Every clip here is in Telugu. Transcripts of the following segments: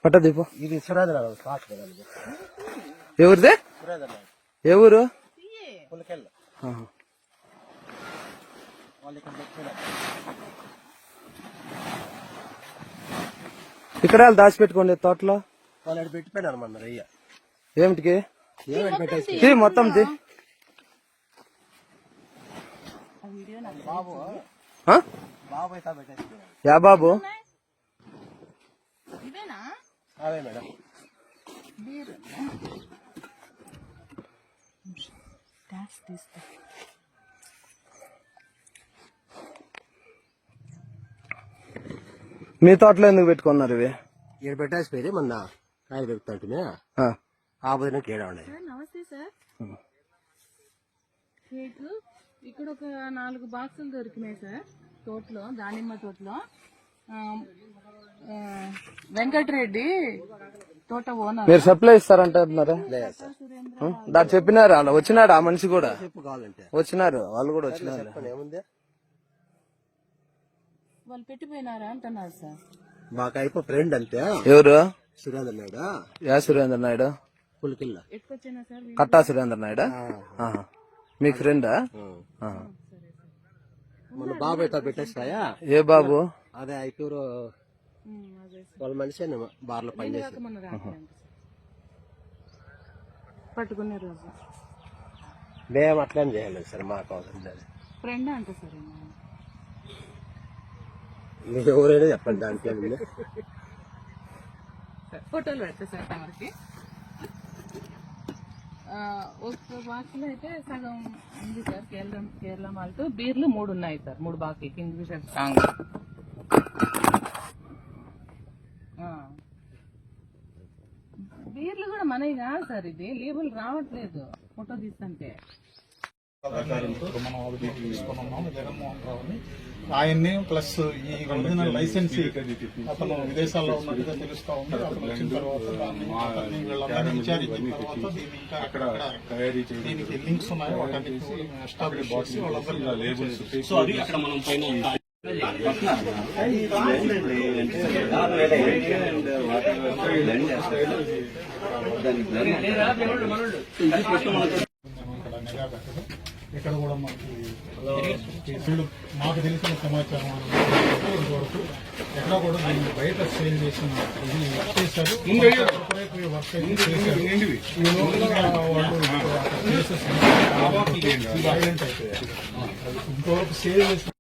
పట్ట దీపం. ఇది సురేంద్ర ఎవరిదే? ఏ ఊరు? ఇక్కడ దాచిపెట్టుకోండి తోటలో. వాళ్ళు పెట్టిపోయినారు మన రయ్య. ఏమిటికి? మొత్తం యా బాబు? అవే మేడం. మీ తోటలో ఎందుకు పెట్టుకున్నారు ఇవి? ఇక్కడ పెట్టేసిపోయి మొన్న కాయలు పెరుగుతుంటే ఆ బదిన కేడా ఉండే. నమస్తే సార్. కేక్ ఇక్కడ ఒక 4 బాక్సులు దొరికినాయి సార్ తోటలో, దానిమ్మ తోటలో. వెంకటరెడ్డి తోట ఓనర్. మీరు సప్లై ఇస్తారంటున్నారా? దాన్ని చెప్పినారు. అలా వచ్చినాడు ఆ మనిషి కూడా. వచ్చినారు వాళ్ళు కూడా వచ్చినారు. వాళ్ళు పెట్టిపోయినారా అంటున్నారు సార్. మాకు అయిపో ఫ్రెండ్ అంతే. ఎవరు? సురేంద్ర నాయుడు. యా సురేంద్ర నాయుడు? పులికిల్ల. ఎట్టుకొచ్చినా సార్? కట్టా సురేంద్ర నాయుడు మీకు ఫ్రెండా? మన బాబు అయితే పెట్టేస్తాయా? ఏ బాబు? అదే ఐపూరు వాళ్ళ మనిషి బార్లో పనిచేసి పట్టుకునే రోజు మేము అట్లనే చేయలేదు సార్. మాకు అవసరం లేదు. ఫ్రెండ్ అంటే సార్ మీకు ఎవరైనా చెప్పండి. దాంట్లో ఫోటోలు పెడతా సార్ తమరికి. ఒక బాక్స్ లో అయితే సగం ఉంది సార్. కేరళ మాల్ట్ బీర్లు 3 ఉన్నాయి సార్. 3 బాక్సులు కింగ్ ఫిషర్ స్ట్రాంగ్. బీర్లు కూడా మనవి కాదు సార్. ఇది లేబుల్ రావట్లేదు ఫోటో తీస్తుంటే. మనం తీసుకున్నాము జగన్మోహన్ రావుని, ఆయన్ని ప్లస్ ఈ ఒరిజినల్ లైసెన్సీ అతను విదేశాల్లో ఉన్నట్టుగా తెలుస్తా ఉంది. అతను వచ్చిన తర్వాత వీళ్ళందరినీ విచారించిన తర్వాత దీనికి లింక్స్ ఉన్నాయి. వాటిని ఎస్టాబ్లిష్ చేసి వాళ్ళందరూ సో అది అక్కడ మనం పైన ఇక్కడ కూడా మాకు తెలిసిన సమాచారం వరకు ఎక్కడ కూడా దీన్ని బయట సేల్ చేసిన ఇది చేశారు. వర్క్ అయితే చేశారు. వైలెంట్ అయిపోయారు. ఇంతవరకు సేల్ చేసిన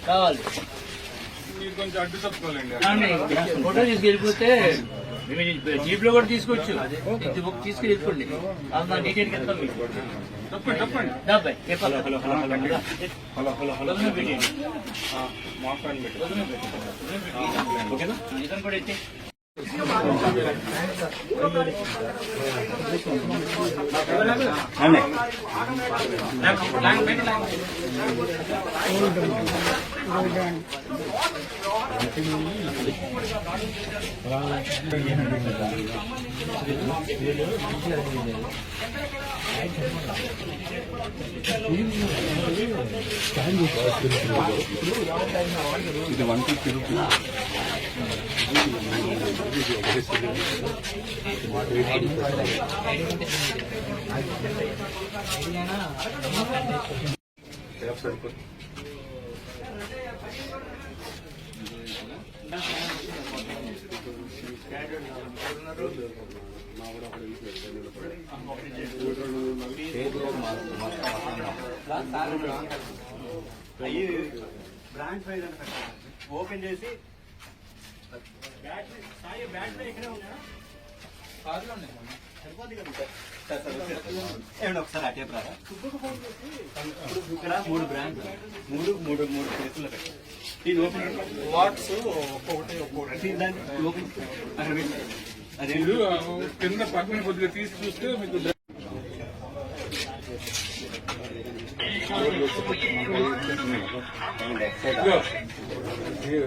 కావాలి. మీరు కొంచెం అడ్డు తప్పుకోవాలండి. ఫోటో తీసుకెళ్ళిపోతే జీప్ లో కూడా తీసుకోవచ్చు. బుక్ తీసుకుని వెళ్ళిపోండి. డీటెయిల్ చెప్తాం మీకు. తప్పండి తప్పండి. ఓకేనా? ఇతను కూడా అయితే ఇది 150 రూపీస్. బ్రాండ్ ప్రైజ్ అంటే ఓపెన్ చేసి బ్యాటరీ ఇక్కడే ఉన్నాయా? సరిపోద్ది కదా ఏమండి ఒకసారి అటే ప్రారా. ఇక్కడ 3 బ్రాండ్ 3 ప్లేసుల్లో పెట్టారు. దీని ఓపెన్ వాట్స్ ఒక్కొక్కటి దాన్ని ఓపెన్ అక్కడ పెట్టి అదే కింద పక్కన కొద్దిగా తీసి చూస్తే మీకు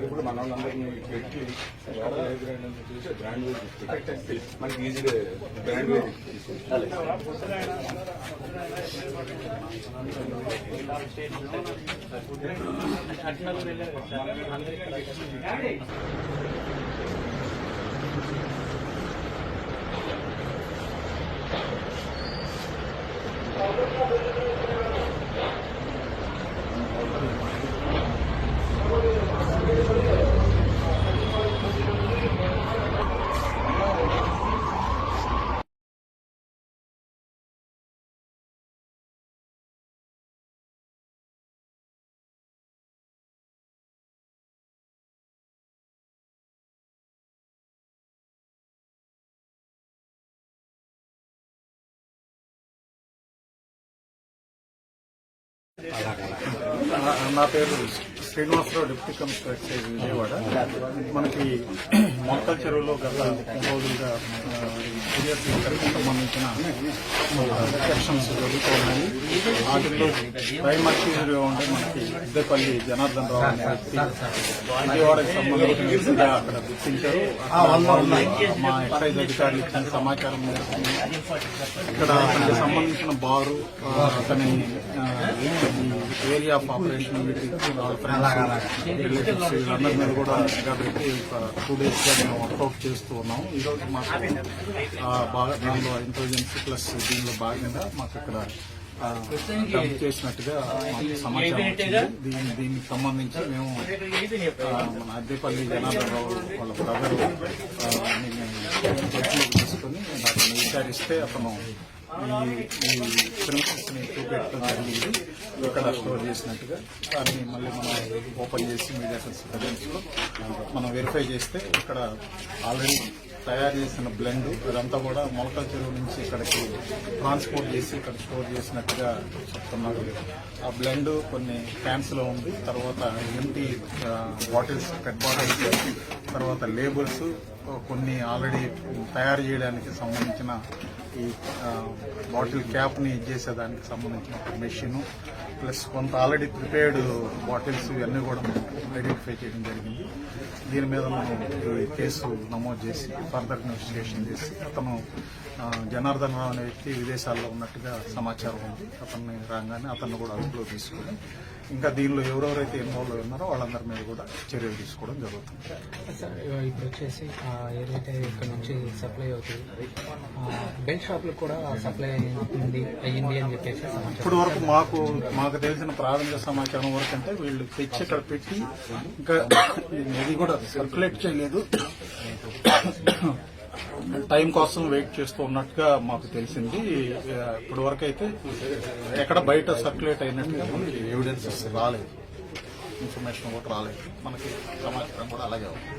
ఇప్పుడు మన వాళ్ళందరినీ పెట్టి చూసి బ్రాండ్ వైజ్ మనకి ఈజీగా బ్రాండ్ వైజ్ నా పేరు Srinivasarao, deputy commissioner excise Vijayawada. మనకి మొక్కల చెరువులో గత 3 రోజులుగా సీరియస్ కి సంబంధించిన సెక్షన్స్ జరుగుతూ ఉన్నాయి. వాటిల్లో ప్రైమ్ అక్యూజ్గా ఉండే మనకి ఇద్దపల్లి జనార్దన్ రావు అనే వ్యక్తి విజయవాడకి సంబంధించిన అక్కడ గుర్తించారు. మా ఎక్సైజ్ అధికారులు ఇచ్చిన సమాచారం మేరకు ఇక్కడ అతనికి సంబంధించిన బారు, అతని ఏరియా ఆఫ్ ఆపరేషన్ రిలేటివ్స్ వీళ్ళందరి మీద కూడా కాబట్టి 2 days గా మేము వర్కౌట్ చేస్తూ ఉన్నాము. ఈరోజు మాకు దానిలో ఇంటెలిజెన్స్ ప్లస్ దీనిలో భాగంగా మాకు ఇక్కడ డబ్బు చేసినట్టుగా మాకు సమాచారం వచ్చింది. దీనికి సంబంధించి మేము మన అద్దెపల్లి జనార్దన్ రావు వాళ్ళ బ్రదర్ తీసుకుని అతను విచారిస్తే అతను ఈ ప్రిమిసెస్ ని చూపెట్టడం జరిగింది. ఇక్కడ స్టోర్ చేసినట్టుగా దాన్ని మళ్ళీ మనం ఓపెన్ చేసి మీడియా సర్వేలెన్స్ లో మనం వెరిఫై చేస్తే ఇక్కడ ఆల్రెడీ తయారు చేసిన బ్లెండ్ ఇదంతా కూడా మొలకల చెరువు నుంచి ఇక్కడికి ట్రాన్స్పోర్ట్ చేసి ఇక్కడ స్టోర్ చేసినట్టుగా చెప్తున్నారు. ఆ బ్లెండ్ కొన్ని క్యాన్స్ లో ఉంది. తర్వాత ఎంటీ బాటిల్స్, పెట్ బాటిల్స్, తర్వాత లేబుల్స్, కొన్ని ఆల్రెడీ తయారు చేయడానికి సంబంధించిన ఈ బాటిల్ క్యాప్ ని చేసేదానికి సంబంధించిన ఒక మెషిన్, ప్లస్ కొంత ఆల్రెడీ ప్రిపేర్డ్ బాటిల్స్ ఇవన్నీ కూడా మనం ఐడెంటిఫై చేయడం జరిగింది. దీని మీద మనం కేసు నమోదు చేసి ఫర్దర్ ఇన్వెస్టిగేషన్ చేసి అతను జనార్దన్ రావు అనే వ్యక్తి విదేశాల్లో ఉన్నట్టుగా సమాచారం ఉంది. అతన్ని రాగానే అతన్ని కూడా అదుపులో తీసుకుని ఇంకా దీనిలో ఎవరెవరైతే ఇన్వాల్వ్ ఉన్నారో వాళ్ళందరి మీద కూడా చర్యలు తీసుకోవడం జరుగుతుంది. ఇప్పుడు వచ్చేసి ఏదైతే ఇక్కడ నుంచి సప్లై అవుతుంది బెల్ట్ షాపులకు కూడా సప్లై అయ్యింది అని చెప్పేసి ఇప్పటి వరకు మాకు తెలిసిన ప్రాథమిక సమాచారం వరకు అంటే వీళ్ళు తెచ్చి ఇక్కడ పెట్టి ఇంకా ఇది కూడా సర్క్యులేట్ చేయలేదు, టైం కోసం వెయిట్ చేస్తూ ఉన్నట్టుగా మాకు తెలిసింది. ఇప్పటి వరకు అయితే ఎక్కడ బయట సర్క్యులేట్ అయినట్టుగా మనకి ఎవిడెన్సెస్ రాలేదు, ఇన్ఫర్మేషన్ కూడా రాలేదు. మనకి సమాచారం కూడా అలాగే ఉంది.